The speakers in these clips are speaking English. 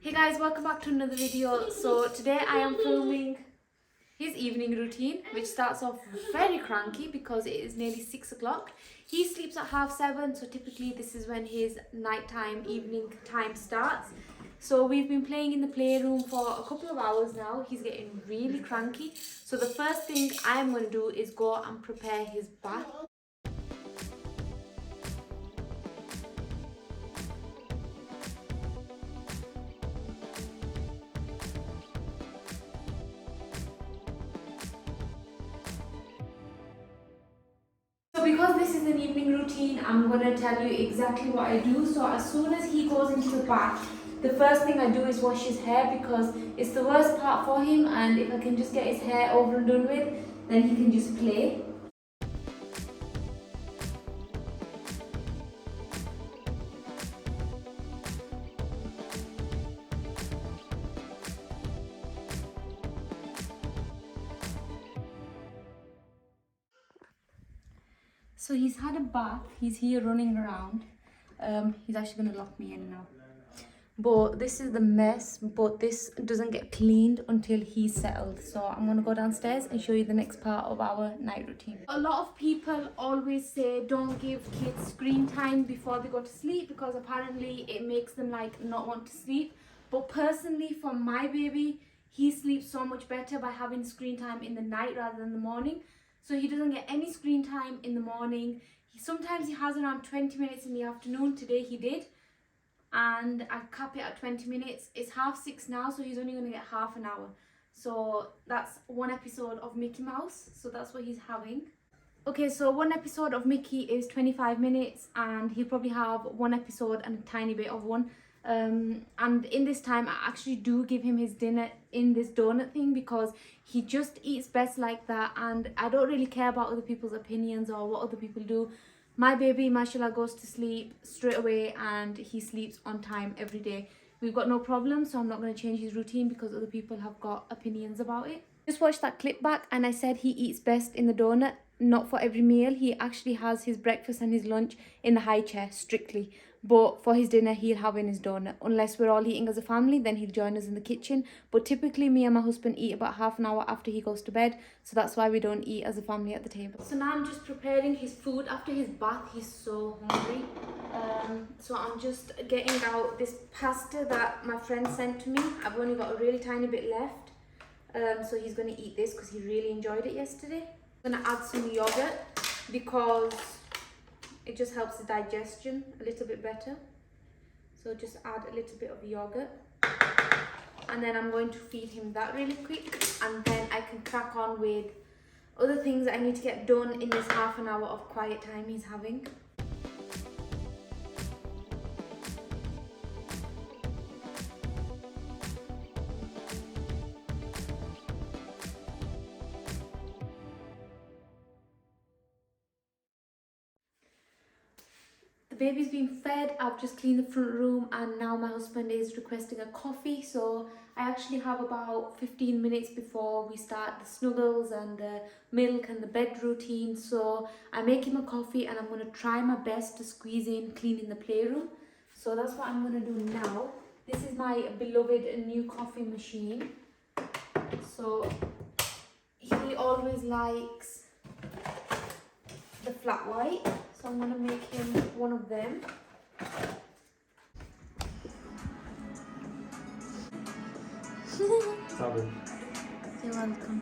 Hey guys, welcome back to another video. So today I am filming his evening routine, which starts off very cranky because it is nearly 6 o'clock. He sleeps at 7:30, so typically this is when his nighttime evening time starts. So we've been playing in the playroom for a couple of hours now. He's getting really cranky. So the first thing I'm going to do is go and prepare his bath. So because this is an evening routine, I'm going to tell you exactly what I do. So as soon as he goes into the bath, the first thing I do is wash his hair because it's the worst part for him, and if I can just get his hair over and done with, then he can just play. So he's had a bath, he's here running around. He's actually going to lock me in now. But this is the mess, but this doesn't get cleaned until he's settled. So I'm going to go downstairs and show you the next part of our night routine. A lot of people always say don't give kids screen time before they go to sleep because apparently it makes them like not want to sleep. But personally, for my baby, he sleeps so much better by having screen time in the night rather than the morning. So he doesn't get any screen time in the morning. Sometimes he has around 20 minutes in the afternoon. Today he did. And I cap it at 20 minutes. It's 6:30 now, so he's only going to get half an hour. So that's one episode of Mickey Mouse. So that's what he's having. Okay, so one episode of Mickey is 25 minutes and he'll probably have one episode and a tiny bit of one. And in this time, I actually do give him his dinner in this donut thing because he just eats best like that, and I don't really care about other people's opinions or what other people do. My baby, mashallah, goes to sleep straight away and he sleeps on time every day. We've got no problem, so I'm not going to change his routine because other people have got opinions about it. Just watch that clip back and I said he eats best in the donut, not for every meal. He actually has his breakfast and his lunch in the high chair, strictly. But for his dinner, he'll have in his donut. Unless we're all eating as a family, then he'll join us in the kitchen. But typically, me and my husband eat about half an hour after he goes to bed. So that's why we don't eat as a family at the table. So now I'm just preparing his food. After his bath, he's so hungry. So I'm just getting out this pasta that my friend sent to me. I've only got a really tiny bit left. So he's going to eat this because he really enjoyed it yesterday. I'm going to add some yogurt because it just helps the digestion a little bit better. So just add a little bit of yogurt. And then I'm going to feed him that really quick. And then I can crack on with other things that I need to get done in this half an hour of quiet time he's having. The baby's been fed, I've just cleaned the front room, and now my husband is requesting a coffee. So I actually have about 15 minutes before we start the snuggles and the milk and the bed routine. So I make him a coffee and I'm going to try my best to squeeze in cleaning the playroom. So that's what I'm going to do now. This is my beloved new coffee machine. So he always likes the flat white. So I'm going to make him one of them. Sorry. You're welcome.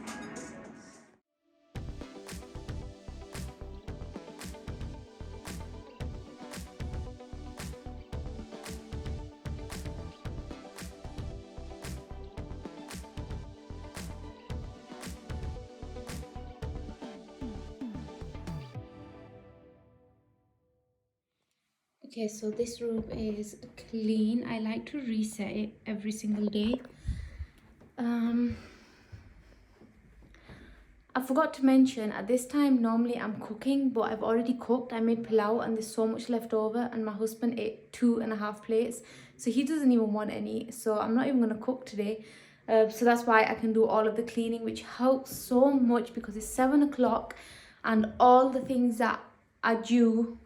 Okay, so this room is clean. I like to reset it every single day. I forgot to mention, at this time normally I'm cooking, but I've already cooked. I made pilau and there's so much left over, and my husband ate 2.5 plates, so he doesn't even want any. So I'm not even going to cook today. So that's why I can do all of the cleaning, which helps so much because it's 7 o'clock and all the things that are due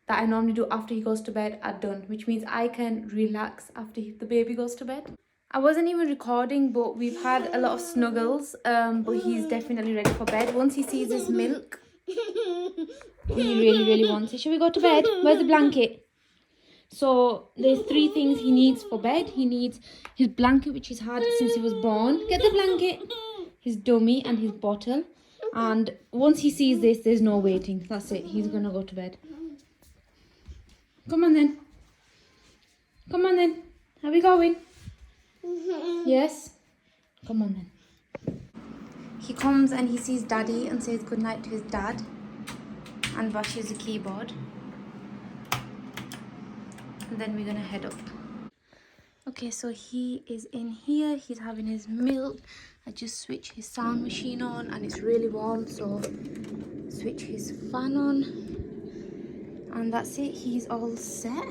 that I normally do after he goes to bed are done, which means I can relax after the baby goes to bed. I wasn't even recording, but we've had a lot of snuggles. But he's definitely ready for bed. Once he sees his milk, he really, really wants it. Shall we go to bed? Where's the blanket? So there's 3 things he needs for bed. He needs his blanket, which he's had since he was born. Get the blanket. His dummy and his bottle. And once he sees this, there's no waiting. That's it. He's gonna go to bed. Come on then. Come on then. Are we going? Yes? Come on then. He comes and he sees Daddy and says goodnight to his dad. And washes the keyboard. And then we're gonna head up. Okay, so he is in here. He's having his milk. I just switched his sound machine on and it's really warm, so switch his fan on. And that's it. He's all set.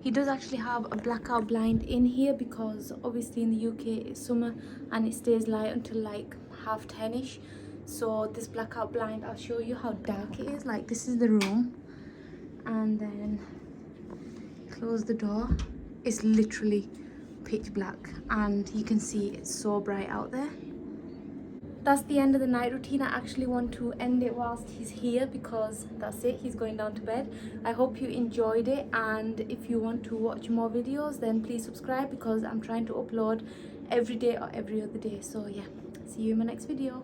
He does actually have a blackout blind in here because obviously in the UK it's summer and it stays light until like 10:30ish. So this blackout blind, I'll show you how dark it is. Like, this is the room, and then close the door. It's literally pitch black and you can see it's so bright out there. That's the end of the night routine. I actually want to end it whilst he's here because that's it, he's going down to bed. I hope you enjoyed it, and if you want to watch more videos then please subscribe because I'm trying to upload every day or every other day. So yeah, see you in my next video.